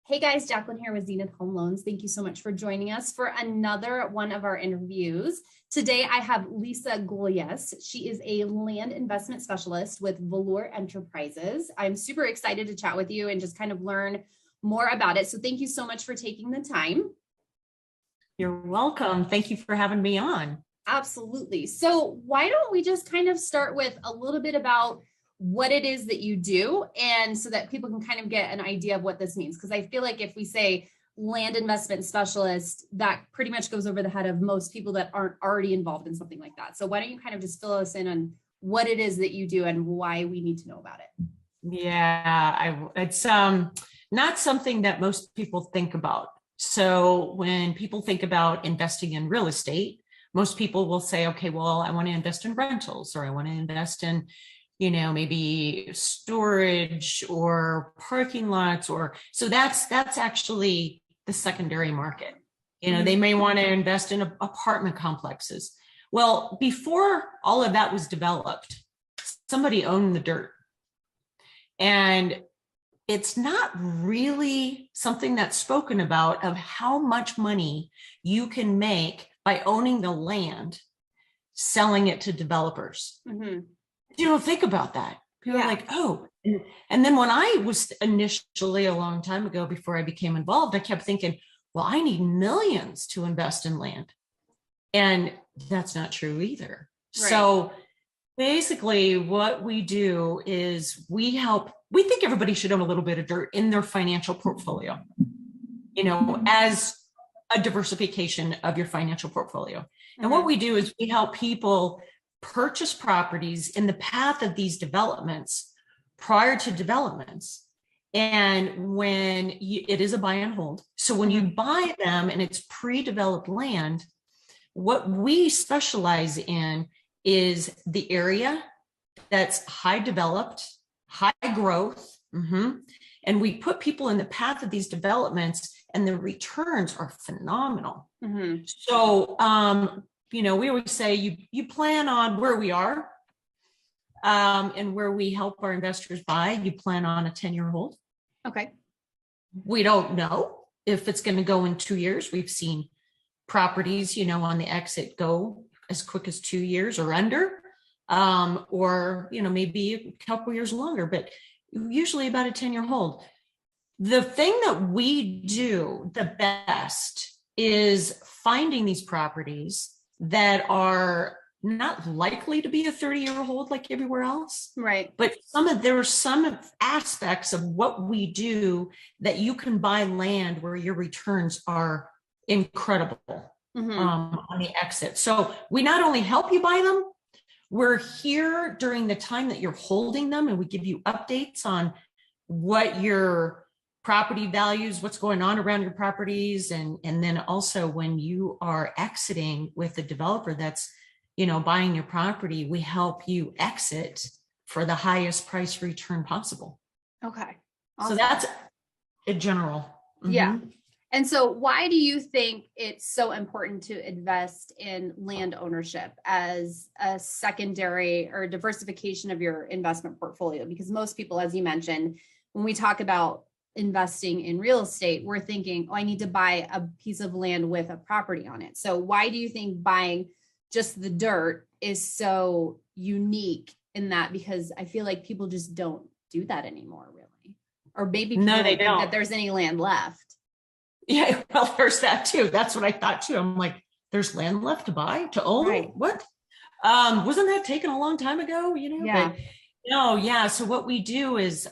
Hey guys, Jacqueline here with Zenith Home Loans. Thank you so much for joining us for another one of our interviews. Today I have Lisa Gulyas. She is a land investment specialist with Velour Enterprises. I'm super excited to chat with you and just kind of learn more about it. So thank you so much for taking the time. You're welcome. Thank you for having me on. Absolutely. So why don't we just kind of start with a little bit about what it is that you do, and so that people can kind of get an idea of what this means. Because I feel like if we say land investment specialist, that pretty much goes over the head of most people that aren't already involved in something like that. So why don't you kind of just fill us in on what it is that you do and why we need to know about it? Yeah, it's not something that most people think about. So when people think about investing in real estate, most people will say, okay, well, I want to invest in rentals, or I want to invest in maybe storage or parking lots, or so that's actually the secondary market. They may want to invest in apartment complexes. Well, before all of that was developed, somebody owned the dirt. And it's not really something that's spoken about of how much money you can make by owning the land, selling it to developers. Mm-hmm. You don't think about that. People are like, oh, and then when I was initially a long time ago, before I became involved, I kept thinking, well, I need millions to invest in land. And that's not true either. Right. So basically what we do is we think everybody should own a little bit of dirt in their financial portfolio, as a diversification of your financial portfolio. Mm-hmm. And what we do is we help people purchase properties in the path of these developments prior to developments. And when it is a buy and hold. So when you buy them and it's pre-developed land, what we specialize in is the area that's high developed, high growth. And we put people in the path of these developments, and the returns are phenomenal. So, we always say you plan on where we are, and where we help our investors buy. You plan on a 10-year hold. Okay. We don't know if it's going to go in 2 years. We've seen properties, on the exit go as quick as 2 years or under, or, maybe a couple years longer, but usually about a 10-year hold. The thing that we do the best is finding these properties that are not likely to be a 30-year hold like everywhere else. Right. But there are some aspects of what we do that you can buy land where your returns are incredible on the exit. So we not only help you buy them, we're here during the time that you're holding them, and we give you updates on what your property values, what's going on around your properties. And then also when you are exiting with a developer that's, buying your property, we help you exit for the highest price return possible. Okay. Awesome. So that's in general. Yeah. And so why do you think it's so important to invest in land ownership as a secondary or diversification of your investment portfolio? Because most people, as you mentioned, when we talk about investing in real estate, we're thinking, oh, I need to buy a piece of land with a property on it. So why do you think buying just the dirt is so unique in that? Because I feel like people just don't do that anymore, really. Or maybe people don't think that there's any land left. Yeah, well, there's that too. That's what I thought too. I'm like, there's land left to buy, to own? Right. What? Wasn't that taken a long time ago? Yeah. But no, yeah. So what we do is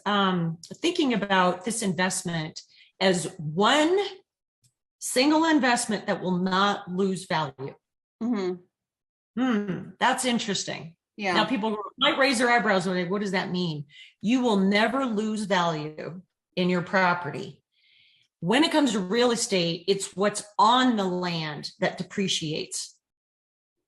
thinking about this investment as one single investment that will not lose value. That's interesting. Yeah. Now people might raise their eyebrows and like, what does that mean? You will never lose value in your property. When it comes to real estate, it's what's on the land that depreciates.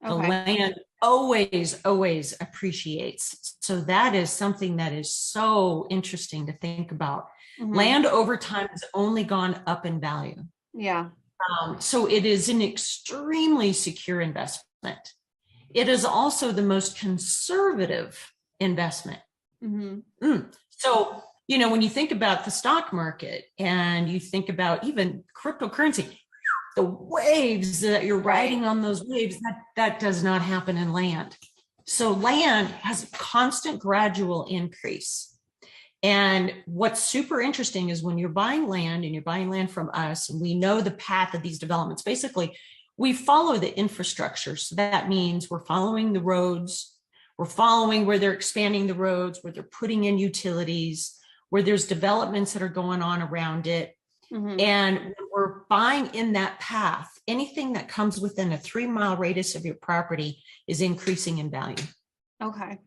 Okay. The land always appreciates. So that is something that is so interesting to think about. Land over time has only gone up in value. Yeah. So it is an extremely secure investment. It is also the most conservative investment. So when you think about the stock market and you think about even cryptocurrency, the waves that you're riding on those waves, that does not happen in land. So land has a constant gradual increase. And what's super interesting is when you're buying land and you're buying land from us, and we know the path of these developments, basically, we follow the infrastructure. So that means we're following the roads, we're following where they're expanding the roads, where they're putting in utilities, where there's developments that are going on around it. Mm-hmm. And when we're buying in that path, anything that comes within a 3-mile radius of your property is increasing in value. Okay.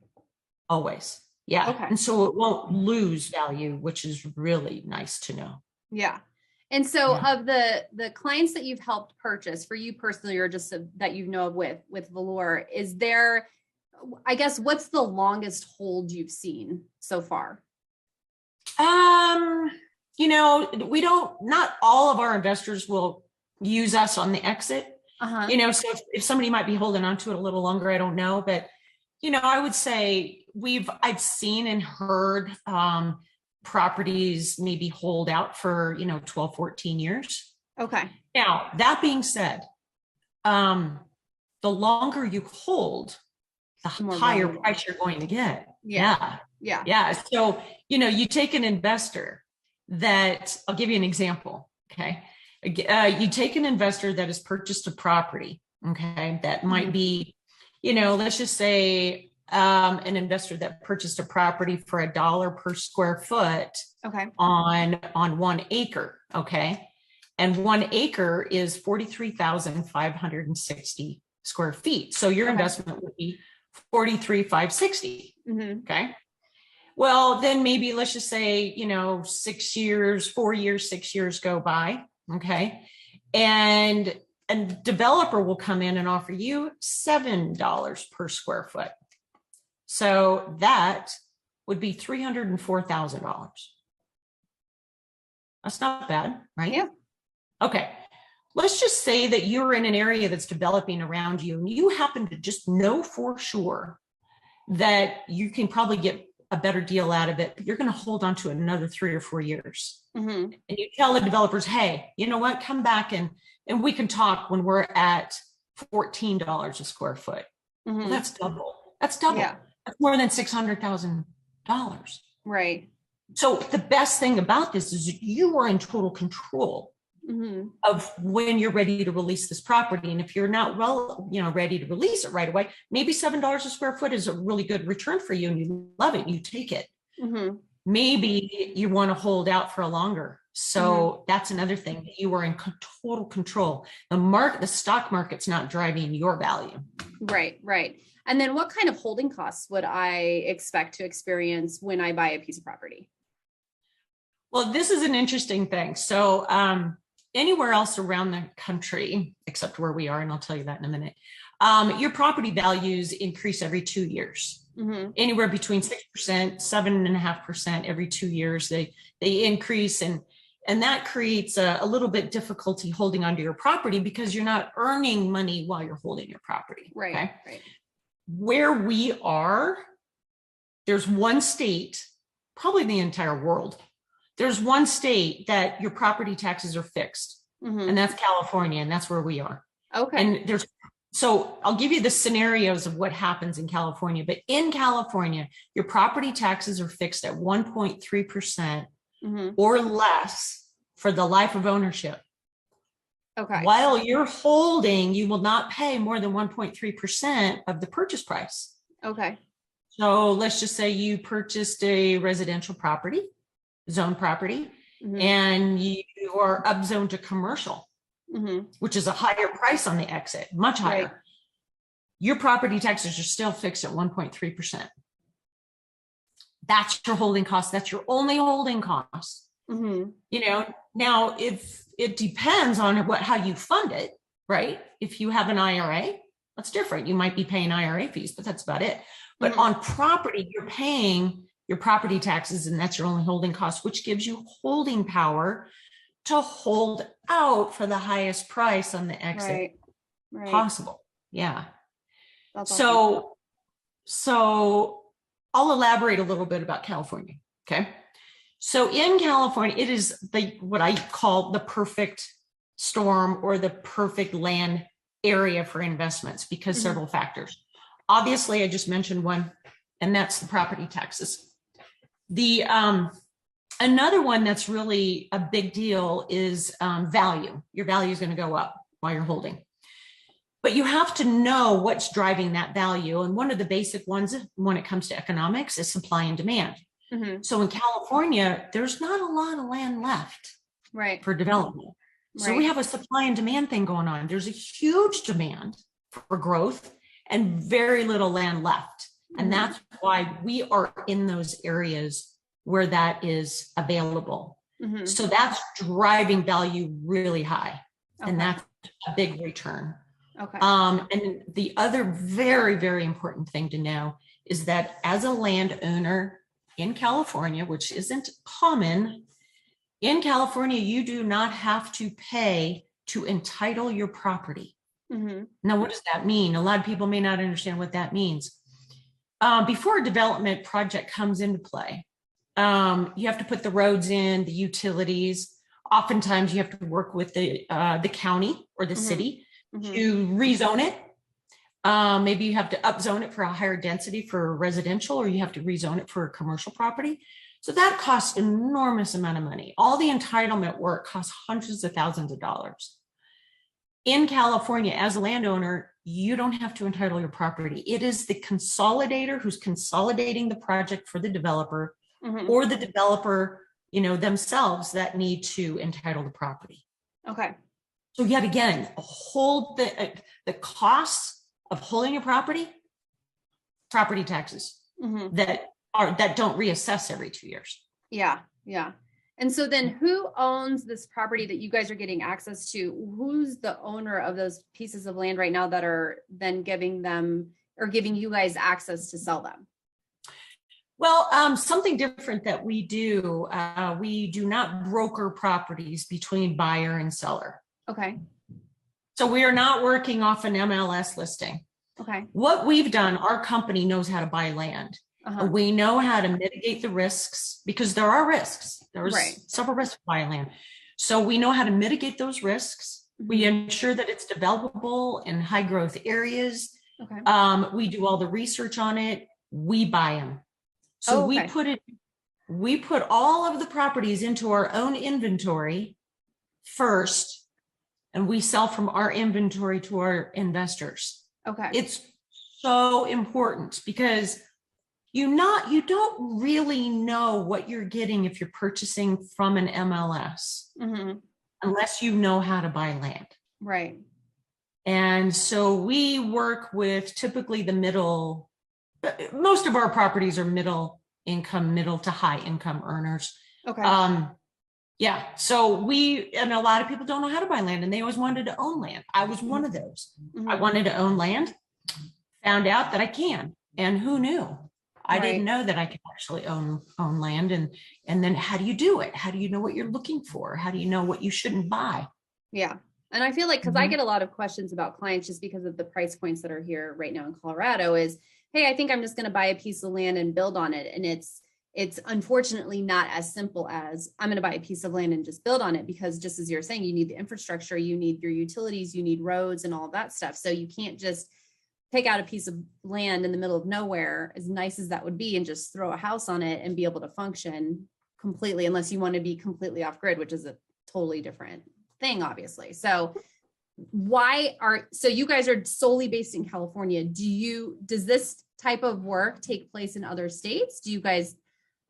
Always. Yeah. Okay. And so it won't lose value, which is really nice to know. Yeah. And so of the clients that you've helped purchase, for you personally, or just that you know with Velour, is there, I guess, what's the longest hold you've seen so far? Not all of our investors will use us on the exit. So if somebody might be holding on to it a little longer, I don't know. But, I would say I've seen and heard properties maybe hold out for, 12, 14 years. Okay. Now, that being said, the longer you hold, the higher price you're going to get. Yeah. So, you take an investor that, I'll give you an example. Okay. You take an investor that has purchased a property. Okay. That might be, let's just say, an investor that purchased a property for $1 per square foot. Okay. On 1 acre. Okay. And 1 acre is 43,560 square feet. So your investment would be 43,560. Mm-hmm. Okay. Well, then maybe let's just say, 6 years, 4 years, 6 years go by. Okay. And a developer will come in and offer you $7 per square foot. So that would be $304,000. That's not bad, right? Yeah. Okay. Let's just say that you're in an area that's developing around you and you happen to just know for sure that you can probably get a better deal out of it, but you're going to hold on to it another 3 or 4 years. Mm-hmm. And you tell the developers, hey, you know what? Come back and we can talk when we're at $14 a square foot. Mm-hmm. Well, that's double. That's double. Yeah. That's more than $600,000. Right. So the best thing about this is you are in total control of when you're ready to release this property. And if you're not ready to release it right away, maybe $7 a square foot is a really good return for you and you love it, you take it. Mm-hmm. Maybe you want to hold out for a longer. So that's another thing. You are in total control. The stock market's not driving your value. Right. And then what kind of holding costs would I expect to experience when I buy a piece of property? Well, this is an interesting thing. So anywhere else around the country, except where we are, and I'll tell you that in a minute, your property values increase every 2 years. Mm-hmm. Anywhere between 6%, 7.5% every 2 years, they increase. And that creates a little bit difficulty holding onto your property because you're not earning money while you're holding your property. Right. Okay? Right. Where we are, there's one state, probably the entire world, there's one state that your property taxes are fixed, and that's California, and that's where we are. Okay. And so I'll give you the scenarios of what happens in California, but in California, your property taxes are fixed at 1.3% or less for the life of ownership. Okay. While you're holding, you will not pay more than 1.3% of the purchase price. Okay. So let's just say you purchased a residential property, zone property, and you are upzoned to commercial, which is a higher price on the exit, much higher. Right. Your property taxes are still fixed at 1.3%. That's your holding cost. That's your only holding cost. Now if it depends on how you fund it, right? If you have an IRA, that's different. You might be paying IRA fees, but that's about it. But on property, you're paying your property taxes, and that's your only holding cost, which gives you holding power to hold out for the highest price on the exit possible. Yeah. That's so I'll elaborate a little bit about California. Okay. So in California, it is what I call the perfect storm or the perfect land area for investments because several factors. Obviously, I just mentioned one, and that's the property taxes. The another one that's really a big deal is value. Your value is going to go up while you're holding. But you have to know what's driving that value. And one of the basic ones when it comes to economics is supply and demand. So in California, there's not a lot of land left for development. So we have a supply and demand thing going on. There's a huge demand for growth and very little land left. And that's why we are in those areas where that is available. So that's driving value really high. And that's a big return. And the other very, very important thing to know is that as a landowner in California, which isn't common, in California, you do not have to pay to entitle your property. Now, what does that mean? A lot of people may not understand what that means. Before a development project comes into play, you have to put the roads in, the utilities. Oftentimes, you have to work with the county or the city to rezone it. Maybe you have to upzone it for a higher density for residential, or you have to rezone it for a commercial property. So that costs an enormous amount of money. All the entitlement work costs hundreds of thousands of dollars. In California, as a landowner, you don't have to entitle your property. It is the consolidator who's consolidating the project for the developer or the developer, themselves that need to entitle the property. So yet again, the costs of holding a property taxes that don't reassess every 2 years. Yeah. And so then who owns this property that you guys are getting access to? Who's the owner of those pieces of land right now that are then giving you guys access to sell them? Well, something different that we do not broker properties between buyer and seller. So we are not working off an MLS listing. What we've done, our company knows how to buy land. We know how to mitigate the risks because there are risks. There's several risks with buying land. So we know how to mitigate those risks. We ensure that it's developable in high growth areas. We do all the research on it. We buy them. So we put all of the properties into our own inventory first, and we sell from our inventory to our investors. It's so important because you don't really know what you're getting if you're purchasing from an MLS unless you know how to buy land. And so we work with typically most of our properties are middle to high income earners. So and a lot of people don't know how to buy land and they always wanted to own land. I was one of those. I wanted to own land, found out that I can, and who knew? I didn't know that I could actually own land. And then how do you do it? How do you know what you're looking for? How do you know what you shouldn't buy? And I feel like, because I get a lot of questions about clients just because of the price points that are here right now in Colorado is, hey, I think I'm just going to buy a piece of land and build on it. And it's unfortunately not as simple as I'm going to buy a piece of land and just build on it, because just as you're saying, you need the infrastructure, you need your utilities, you need roads and all of that stuff. So you can't just take out a piece of land in the middle of nowhere, as nice as that would be, and just throw a house on it and be able to function completely, unless you want to be completely off grid, which is a totally different thing, obviously. So you guys are solely based in California. Does this type of work take place in other states?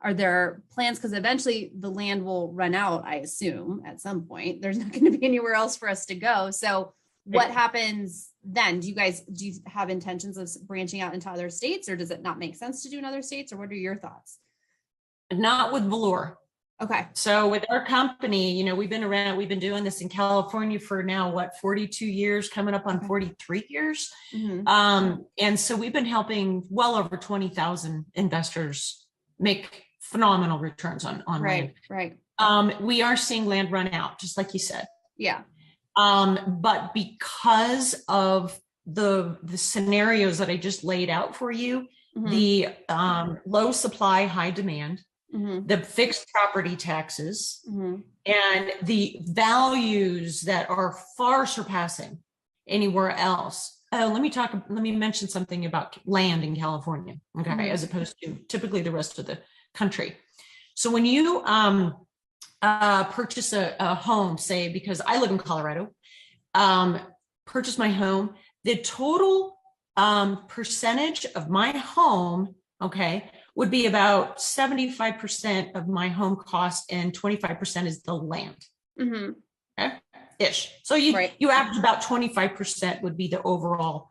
Are there plans? Because eventually the land will run out, I assume, at some point. There's not going to be anywhere else for us to go. So what happens then? Do you have intentions of branching out into other states, or does it not make sense to do in other states, or what are your thoughts? Not with Velour. So with our company, we've been doing this in California for now, 42 years, coming up on 43 years. And so we've been helping well over 20,000 investors make phenomenal returns on land. We are seeing land run out, just like you said. But because of the scenarios that I just laid out for you, the low supply, high demand, the fixed property taxes, Mm-hmm. and the values that are far surpassing anywhere else. Let me mention something about land in California, okay, Mm-hmm. as opposed to typically the rest of the country. So when you purchase a home, say, because I live in Colorado, purchase my home, the total percentage of my home, okay, would be about 75% of my home cost, and 25% is the land. Mm-hmm. Okay, ish. So you average about 25% would be the overall,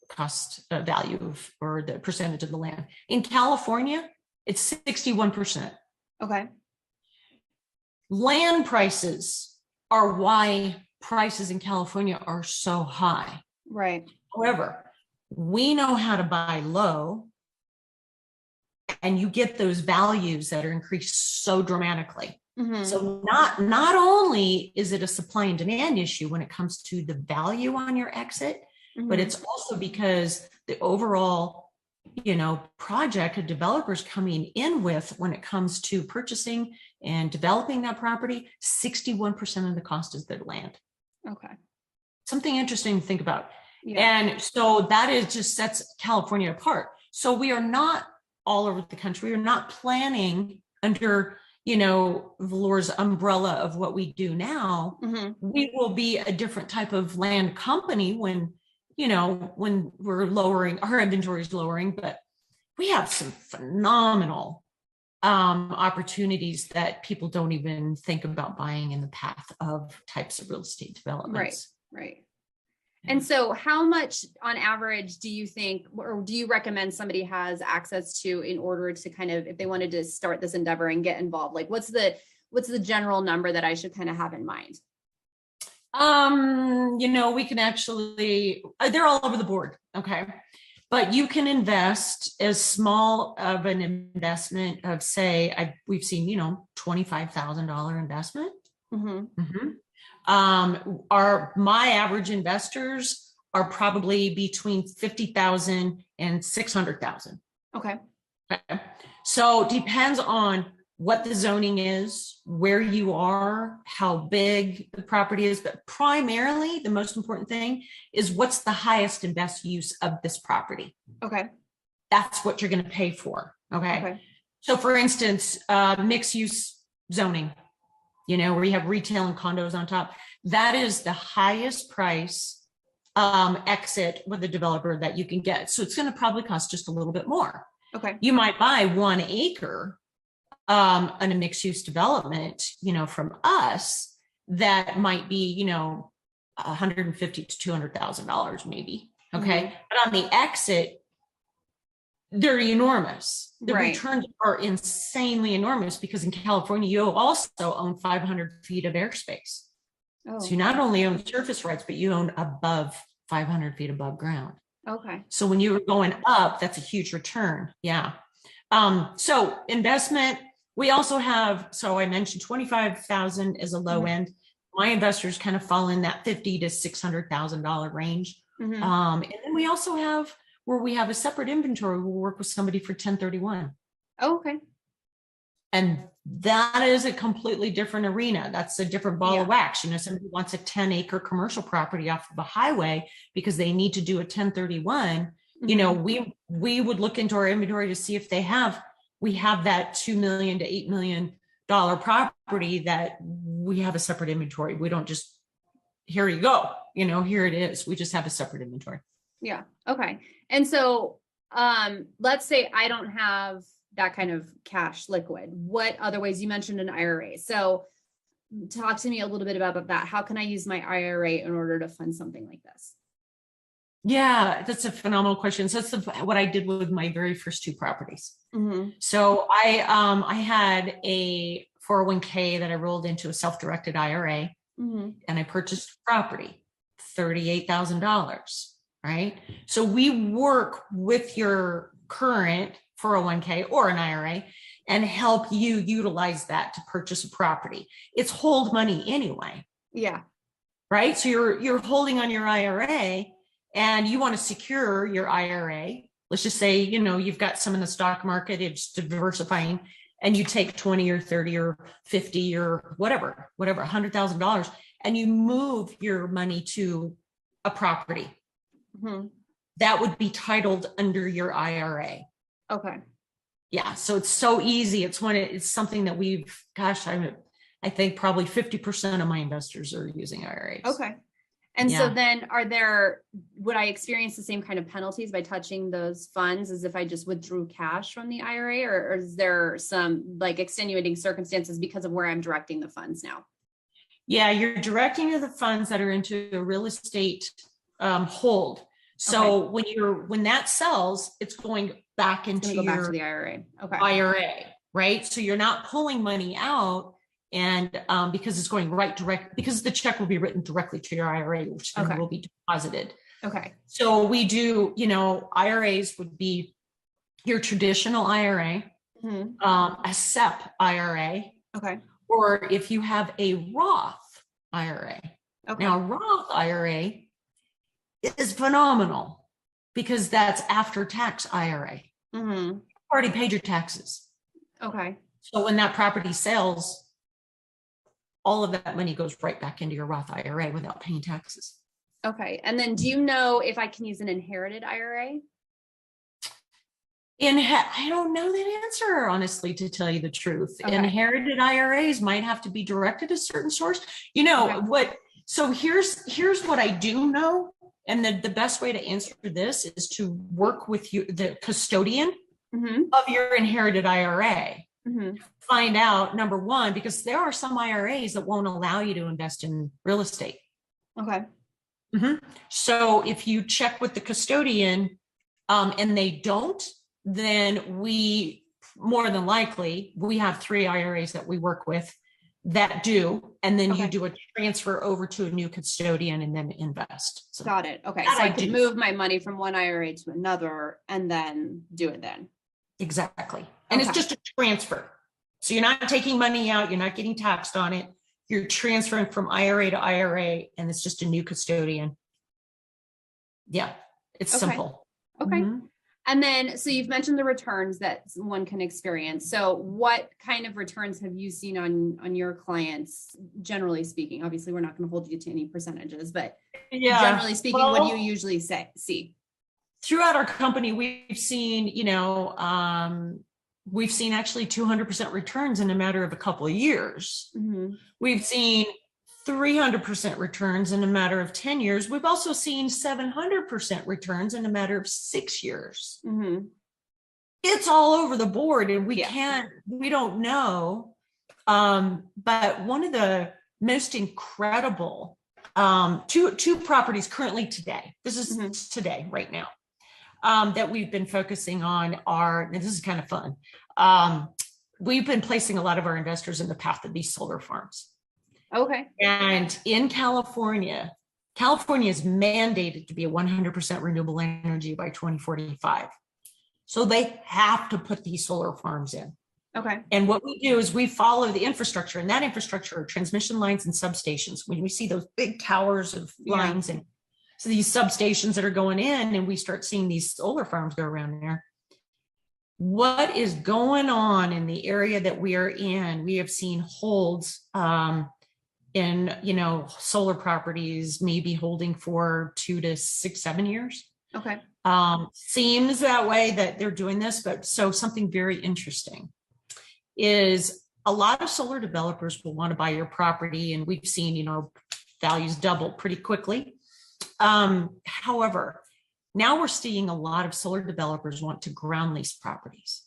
cost value of, or the percentage of the land. In California, it's 61%. Okay. Land prices are why prices in California are so high. Right. However, we know how to buy low, and you get those values that are increased so dramatically. Mm-hmm. So not only is it a supply and demand issue when it comes to the value on your exit, Mm-hmm. but it's also because the overall, project a developer's coming in with, when it comes to purchasing and developing that property, 61% of the cost is their land. Okay. Something interesting to think about. Yeah. And so that is just sets California apart. So we are not all over the country. We're not planning under, Velour's umbrella of what we do now. Mm-hmm. We will be a different type of land company when we're lowering, our inventory is lowering, but we have some phenomenal opportunities that people don't even think about buying in the path of types of real estate developments. Right. And so how much on average do you think, or do you recommend somebody has access to in order to kind of, if they wanted to start this endeavor and get involved, like what's the general number that I should kind of have in mind? We can actually, they're all over the board. Okay. But you can invest as small of an investment of, say, we've seen, $25,000 investment. Mm-hmm. Mm-hmm. My average investors are probably between 50,000 and 600,000. Okay. So it depends on what the zoning is, where you are, how big the property is, but primarily the most important thing is what's the highest and best use of this property. Okay. That's what you're going to pay for. Okay. So for instance, mixed use zoning, where you have retail and condos on top, that is the highest price exit with a developer that you can get. So it's going to probably cost just a little bit more. Okay. You might buy 1 acre in a mixed use development, from us, that might be, $150,000 to $200,000 maybe. Okay. Mm-hmm. But on the exit, they're enormous. The returns are insanely enormous, because in California, you also own 500 feet of airspace. Oh. So you not only own surface rights, but you own above 500 feet above ground. Okay. So when you're going up, that's a huge return. Yeah. So investment, we also have, so I mentioned 25,000 is a low mm-hmm. end. My investors kind of fall in that $50,000 to $600,000 range. Mm-hmm. And then we also have, where we have a separate inventory, we'll work with somebody for 1031. Oh, okay. And that is a completely different arena. That's a different ball of wax. Somebody wants a 10-acre commercial property off of a highway because they need to do a 1031. Mm-hmm. We would look into our inventory to see if we have that $2 million to $8 million property that we have a separate inventory. We don't just, here you go, here it is. We just have a separate inventory. Yeah. Okay. And so, let's say I don't have that kind of cash liquid. What other ways? You mentioned an IRA. So talk to me a little bit about that. How can I use my IRA in order to fund something like this? Yeah, that's a phenomenal question. So that's what I did with my very first 2 properties. Mm-hmm. So I had a 401k that I rolled into a self-directed IRA, mm-hmm. and I purchased property, $38,000, right? So we work with your current 401k or an IRA and help you utilize that to purchase a property. It's hold money anyway. Yeah. Right. So you're holding on your IRA, and you want to secure your IRA. Let's just say, you've got some in the stock market, it's diversifying. and you take 20 or 30 or 50 or whatever, $100,000, and you move your money to a property, that would be titled under your IRA. Okay. Yeah. So it's so easy. It's something that I think probably 50% of my investors are using IRAs. Okay. And so then would I experience the same kind of penalties by touching those funds as if I just withdrew cash from the IRA, or is there some like extenuating circumstances because of where I'm directing the funds now? Yeah, you're directing the funds that are into a real estate hold. So when that sells, it's going back into back to the IRA. Okay. IRA, right? So you're not pulling money out, and because it's going because the check will be written directly to your IRA, which then will be deposited. Okay. So we do, IRAs would be your traditional IRA, a SEP IRA. Okay. Or if you have a Roth IRA. Okay. Now, Roth IRA is phenomenal because that's after tax IRA. You already paid your taxes. Okay. So when that property sells, all of that money goes right back into your Roth IRA without paying taxes. Okay. And then do you know if I can use an inherited IRA? I don't know that answer, honestly, to tell you the truth. Okay. Inherited IRAs might have to be directed to a certain source. So here's what I do know. And the best way to answer this is to work with the custodian of your inherited IRA. Find out, number one, because there are some IRAs that won't allow you to invest in real estate. Okay. So if you check with the custodian and they don't, then we more than likely, we have 3 IRAs that we work with that do, and then you do a transfer over to a new custodian and then invest. So got it. Okay. So I could move my money from one IRA to another and then do it then. Exactly. And it's just a transfer. So you're not taking money out. You're not getting taxed on it. You're transferring from IRA to IRA, and it's just a new custodian. Yeah. It's simple. Okay. And then, so you've mentioned the returns that one can experience. So what kind of returns have you seen on your clients, generally speaking? Obviously, we're not going to hold you to any percentages, but generally speaking, what do you usually see? Throughout our company, we've seen actually 200% returns in a matter of a couple of years. We've seen 300% returns in a matter of 10 years. We've also seen 700% returns in a matter of 6 years. It's all over the board, and we don't know. But one of the most incredible, two properties currently today, this is today, right now, that we've been focusing on and this is kind of fun. We've been placing a lot of our investors in the path of these solar farms. Okay. And in California is mandated to be a 100% renewable energy by 2045. So they have to put these solar farms in. Okay. And what we do is we follow the infrastructure, and that infrastructure are transmission lines and substations. When we see those big towers of lines and so these substations that are going in, and we start seeing these solar farms go around there. What is going on in the area that we are in? We have seen holds in solar properties maybe holding for 2 to 6, 7 years. Okay. Seems that way that they're doing this, but so something very interesting is a lot of solar developers will want to buy your property, and we've seen values double pretty quickly. However, now we're seeing a lot of solar developers want to ground lease properties.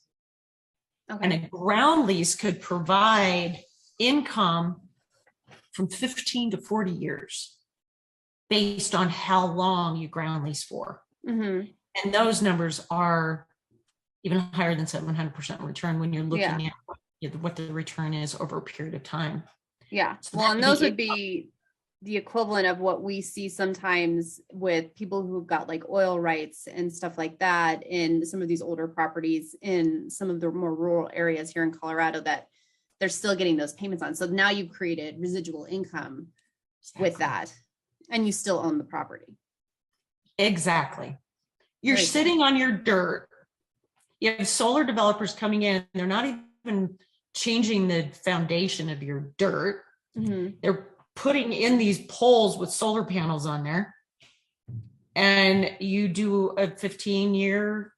And a ground lease could provide income from 15 to 40 years based on how long you ground lease for. And those numbers are even higher than 700% return when you're looking at what the return is over a period of time. Yeah. So and those would be the equivalent of what we see sometimes with people who've got like oil rights and stuff like that in some of these older properties in some of the more rural areas here in Colorado that they're still getting those payments on. So now you've created residual income with that, and you still own the property. Exactly. You're sitting on your dirt. You have solar developers coming in. They're not even even changing the foundation of your dirt. Mhm. They're putting in these poles with solar panels on there. And you do a 15-year,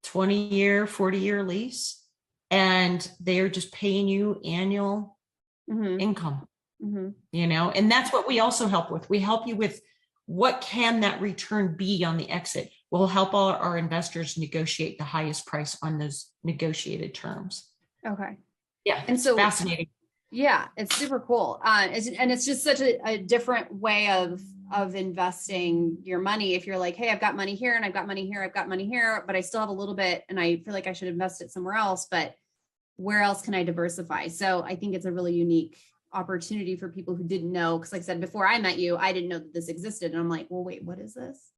20-year, 40-year lease, and they're just paying you annual Mhm. income, Mhm. and that's what we also help with. We help you with what can that return be on the exit. We'll help all our investors negotiate the highest price on those negotiated terms. Okay. Yeah, And it's so fascinating. yeah, it's super cool. And it's just such a different way of investing your money. If you're like, hey, I've got money here and I've got money here, I've got money here, but I still have a little bit and I feel like I should invest it somewhere else, but where else can I diversify? So I think it's a really unique opportunity for people who didn't know. Because like I said, before I met you, I didn't know that this existed. And I'm like, well, wait, what is this?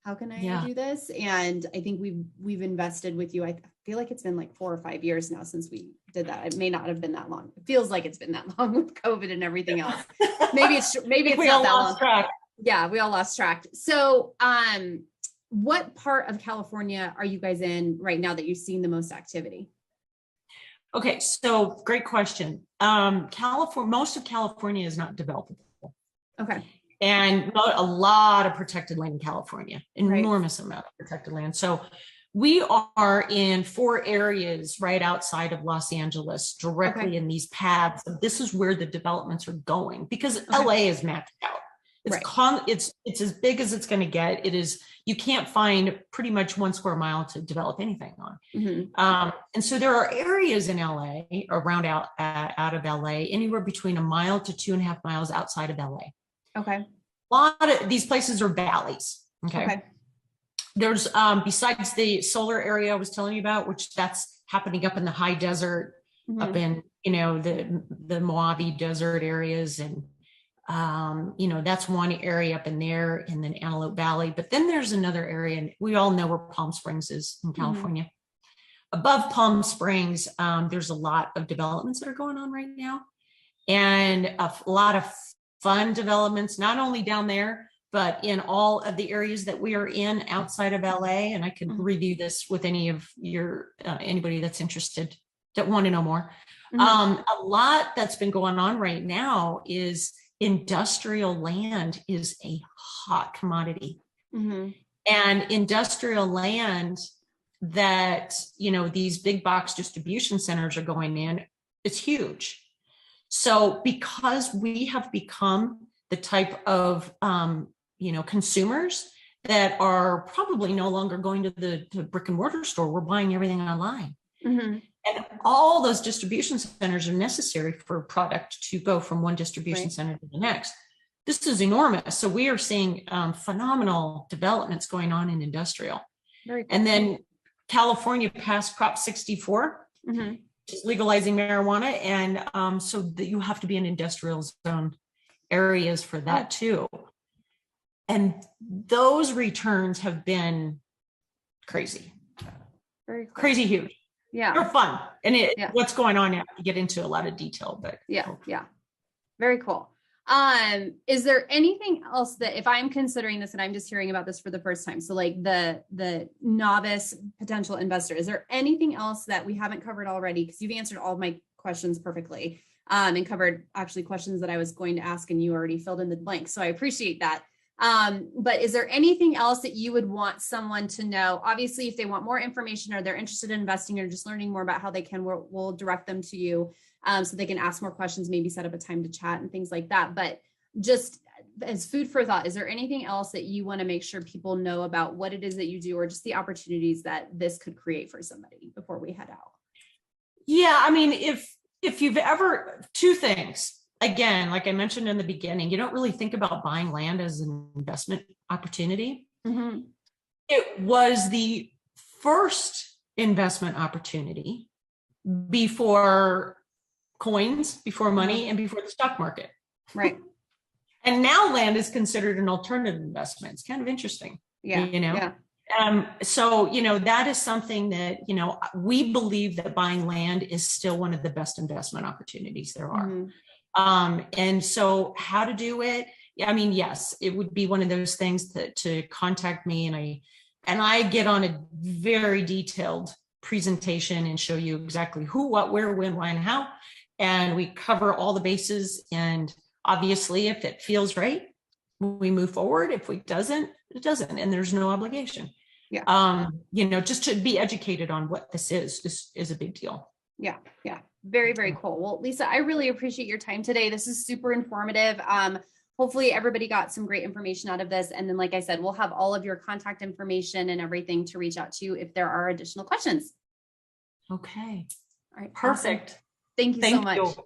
How can I do this? And I think we've invested with you. I feel like it's been like 4 or 5 years now since we did that. It may not have been that long. It feels like it's been that long with COVID and everything else. Maybe it's not that long. Track. Yeah, we all lost track. So what part of California are you guys in right now that you're seeing the most activity? Okay, so great question. California, most of California is not developable. Okay. And a lot of protected land in California, enormous amount of protected land. So we are in 4 areas right outside of Los Angeles, directly in these paths. This is where the developments are going because LA is maxed out. It's as big as it's going to get. It is, you can't find pretty much 1 square mile to develop anything on. Mm-hmm. And so there are areas in LA around out of LA, anywhere between 1 mile to 2.5 miles outside of LA. Okay. A lot of these places are valleys. Okay. There's besides the solar area I was telling you about, which that's happening up in the high desert, up in the Mojave Desert areas, and that's one area up in there, in the Antelope Valley. But then there's another area, and we all know where Palm Springs is in California. Above Palm Springs, there's a lot of developments that are going on right now, and a lot of fun developments, not only down there, but in all of the areas that we are in outside of LA. And I could review this with any of your, anybody that's interested, that want to know more. A lot that's been going on right now is industrial land is a hot commodity. And industrial land that, these big box distribution centers are going in, it's huge. So because we have become the type of, consumers that are probably no longer going to the brick and mortar store, we're buying everything online. And all those distribution centers are necessary for product to go from one distribution center to the next. This is enormous. So we are seeing phenomenal developments going on in industrial. Very cool. And then California passed Prop 64, just legalizing marijuana. And so that you have to be in industrial zone areas for that too. And those returns have been crazy. Very cool. Crazy huge. Yeah. They're fun. And what's going on now, you get into a lot of detail, but yeah. Very cool. Is there anything else that, if I'm considering this and I'm just hearing about this for the first time, so like the novice potential investor, is there anything else that we haven't covered already? Because you've answered all of my questions perfectly, and covered actually questions that I was going to ask, and you already filled in the blanks. So I appreciate that. But is there anything else that you would want someone to know? Obviously, if they want more information or they're interested in investing or just learning more about how they can, we'll direct them to you, so they can ask more questions, maybe set up a time to chat and things like that. But just as food for thought, is there anything else that you want to make sure people know about what it is that you do, or just the opportunities that this could create for somebody before we head out? Yeah, I mean, if you've ever, 2 things. Again, like I mentioned in the beginning, you don't really think about buying land as an investment opportunity. It was the first investment opportunity before coins, before money, and before the stock market. Right. And now land is considered an alternative investment. It's kind of interesting. Yeah. So, that is something that, we believe that buying land is still one of the best investment opportunities there are. And so how to do it? I mean, yes, it would be one of those things that to contact me, and I get on a very detailed presentation and show you exactly who, what, where, when, why, and how. And we cover all the bases. And obviously, if it feels right, we move forward. If it doesn't, it doesn't. And there's no obligation. Yeah. Just to be educated on what this is a big deal. Yeah. Yeah. Very, very cool. Well, Lisa, I really appreciate your time today. This is super informative. Hopefully everybody got some great information out of this. And then, like I said, we'll have all of your contact information and everything to reach out to you if there are additional questions. Okay. All right. Perfect. Awesome. Thank you so much.